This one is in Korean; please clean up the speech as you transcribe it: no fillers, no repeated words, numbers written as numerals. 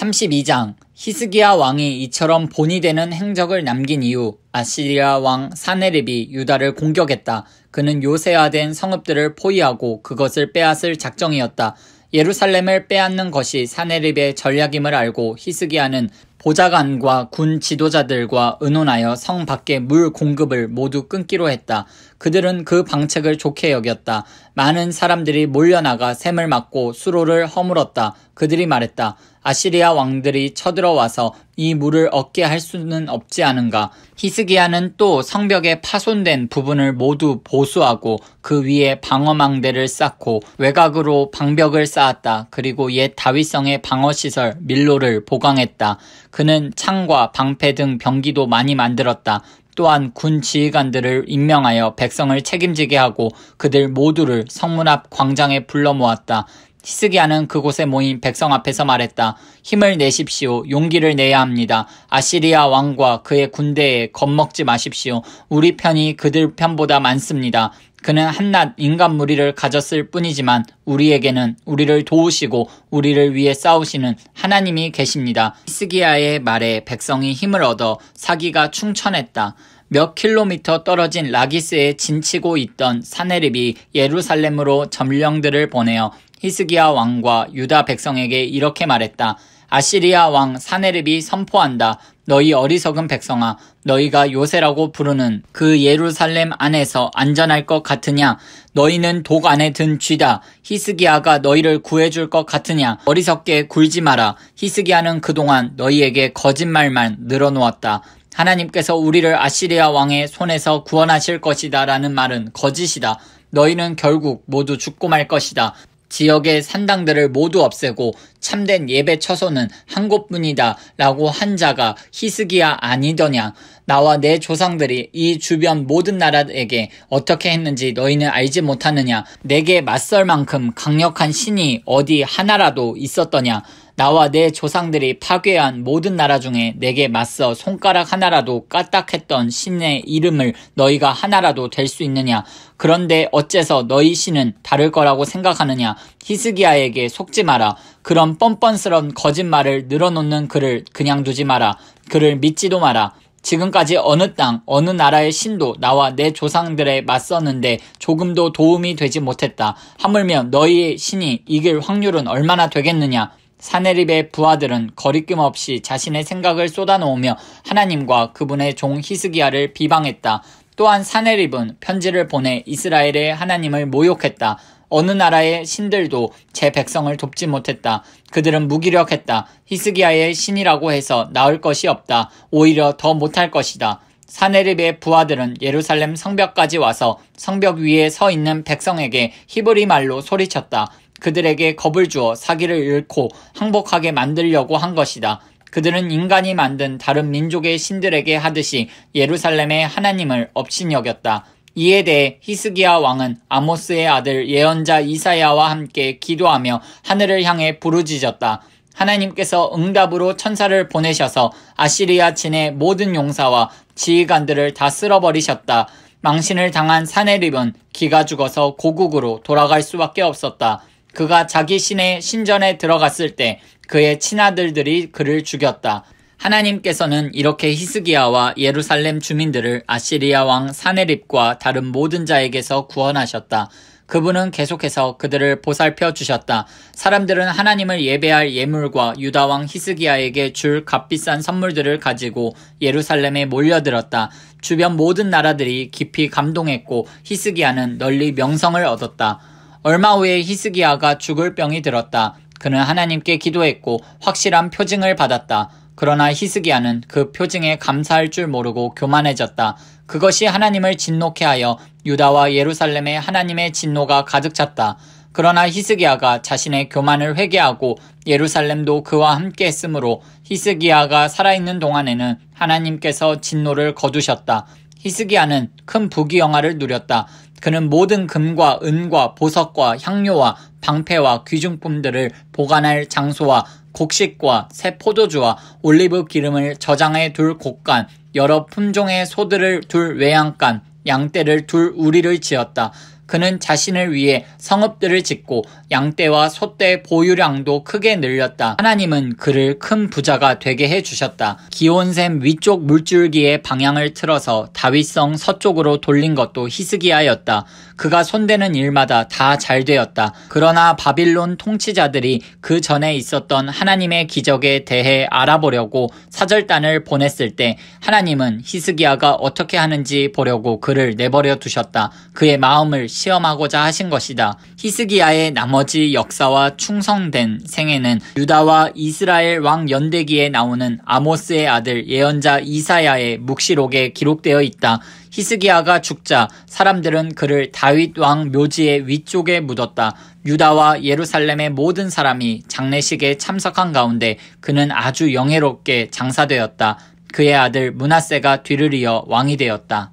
32장 히스기야 왕이 이처럼 본이 되는 행적을 남긴 이후 아시리아 왕 사네립이 유다를 공격했다. 그는 요새화된 성읍들을 포위하고 그것을 빼앗을 작정이었다. 예루살렘을 빼앗는 것이 사네립의 전략임을 알고 히스기야는 보좌관과 군 지도자들과 의논하여 성 밖의 물 공급을 모두 끊기로 했다. 그들은 그 방책을 좋게 여겼다. 많은 사람들이 몰려나가 샘을 막고 수로를 허물었다. 그들이 말했다. 아시리아 왕들이 쳐들어와서 이 물을 얻게 할 수는 없지 않은가. 히스기야는 또 성벽의 파손된 부분을 모두 보수하고 그 위에 방어망대를 쌓고 외곽으로 방벽을 쌓았다. 그리고 옛 다윗성의 방어시설 밀로를 보강했다. 그는 창과 방패 등 병기도 많이 만들었다. 또한 군 지휘관들을 임명하여 백성을 책임지게 하고 그들 모두를 성문 앞 광장에 불러 모았다. 히스기야는 그곳에 모인 백성 앞에서 말했다. 힘을 내십시오. 용기를 내야 합니다. 아시리아 왕과 그의 군대에 겁먹지 마십시오. 우리 편이 그들 편보다 많습니다. 그는 한낱 인간 무리를 가졌을 뿐이지만 우리에게는 우리를 도우시고 우리를 위해 싸우시는 하나님이 계십니다. 히스기야의 말에 백성이 힘을 얻어 사기가 충천했다. 몇 킬로미터 떨어진 라기스에 진치고 있던 사네립이 예루살렘으로 점령들을 보내어 히스기야 왕과 유다 백성에게 이렇게 말했다. 아시리아 왕 사네립이 선포한다. 너희 어리석은 백성아, 너희가 요새라고 부르는 그 예루살렘 안에서 안전할 것 같으냐? 너희는 독 안에 든 쥐다. 히스기야가 너희를 구해줄 것 같으냐? 어리석게 굴지 마라. 히스기야는 그동안 너희에게 거짓말만 늘어놓았다. 하나님께서 우리를 아시리아 왕의 손에서 구원하실 것이다 라는 말은 거짓이다. 너희는 결국 모두 죽고 말 것이다. 지역의 산당들을 모두 없애고 참된 예배 처소는 한 곳뿐이다 라고 한 자가 히스기야 아니더냐. 나와 내 조상들이 이 주변 모든 나라에게 어떻게 했는지 너희는 알지 못하느냐. 내게 맞설 만큼 강력한 신이 어디 하나라도 있었더냐. 나와 내 조상들이 파괴한 모든 나라 중에 내게 맞서 손가락 하나라도 까딱했던 신의 이름을 너희가 하나라도 댈 수 있느냐. 그런데 어째서 너희 신은 다를 거라고 생각하느냐. 히스기야에게 속지 마라. 그런 뻔뻔스런 거짓말을 늘어놓는 그를 그냥 두지 마라. 그를 믿지도 마라. 지금까지 어느 땅, 어느 나라의 신도 나와 내 조상들에 맞섰는데 조금도 도움이 되지 못했다. 하물며 너희의 신이 이길 확률은 얼마나 되겠느냐. 사네립의 부하들은 거리낌 없이 자신의 생각을 쏟아놓으며 하나님과 그분의 종 히스기야를 비방했다. 또한 사네립은 편지를 보내 이스라엘의 하나님을 모욕했다. 어느 나라의 신들도 제 백성을 돕지 못했다. 그들은 무기력했다. 히스기야의 신이라고 해서 나을 것이 없다. 오히려 더 못할 것이다. 사네립의 부하들은 예루살렘 성벽까지 와서 성벽 위에 서 있는 백성에게 히브리 말로 소리쳤다. 그들에게 겁을 주어 사기를 잃고 항복하게 만들려고 한 것이다. 그들은 인간이 만든 다른 민족의 신들에게 하듯이 예루살렘의 하나님을 업신여겼다. 이에 대해 히스기야 왕은 아모스의 아들 예언자 이사야와 함께 기도하며 하늘을 향해 부르짖었다. 하나님께서 응답으로 천사를 보내셔서 아시리아 진의 모든 용사와 지휘관들을 다 쓸어버리셨다. 망신을 당한 사네립은 기가 죽어서 고국으로 돌아갈 수밖에 없었다. 그가 자기 신의 신전에 들어갔을 때 그의 친아들들이 그를 죽였다. 하나님께서는 이렇게 히스기야와 예루살렘 주민들을 아시리아 왕 사네립과 다른 모든 자에게서 구원하셨다. 그분은 계속해서 그들을 보살펴 주셨다. 사람들은 하나님을 예배할 예물과 유다 왕 히스기야에게 줄 값비싼 선물들을 가지고 예루살렘에 몰려들었다. 주변 모든 나라들이 깊이 감동했고 히스기야는 널리 명성을 얻었다. 얼마 후에 히스기야가 죽을 병이 들었다. 그는 하나님께 기도했고 확실한 표징을 받았다. 그러나 히스기야는 그 표징에 감사할 줄 모르고 교만해졌다. 그것이 하나님을 진노케 하여 유다와 예루살렘에 하나님의 진노가 가득 찼다. 그러나 히스기야가 자신의 교만을 회개하고 예루살렘도 그와 함께 했으므로 히스기야가 살아있는 동안에는 하나님께서 진노를 거두셨다. 히스기야는 큰 부귀영화를 누렸다. 그는 모든 금과 은과 보석과 향료와 방패와 귀중품들을 보관할 장소와 곡식과 새 포도주와 올리브 기름을 저장해 둘 곳간, 여러 품종의 소들을 둘 외양간, 양떼를 둘 우리를 지었다. 그는 자신을 위해 성읍들을 짓고 양떼와 소떼 보유량도 크게 늘렸다. 하나님은 그를 큰 부자가 되게 해주셨다. 기온샘 위쪽 물줄기의 방향을 틀어서 다윗성 서쪽으로 돌린 것도 히스기야였다. 그가 손대는 일마다 다 잘 되었다. 그러나 바빌론 통치자들이 그 전에 있었던 하나님의 기적에 대해 알아보려고 사절단을 보냈을 때 하나님은 히스기야가 어떻게 하는지 보려고 그를 내버려 두셨다. 그의 마음을 시험하고자 하신 것이다. 히스기야의 나머지 역사와 충성된 생애는 유다와 이스라엘 왕 연대기에 나오는 아모스의 아들 예언자 이사야의 묵시록에 기록되어 있다. 히스기야가 죽자 사람들은 그를 다윗 왕 묘지의 위쪽에 묻었다. 유다와 예루살렘의 모든 사람이 장례식에 참석한 가운데 그는 아주 영예롭게 장사되었다. 그의 아들 므낫세가 뒤를 이어 왕이 되었다.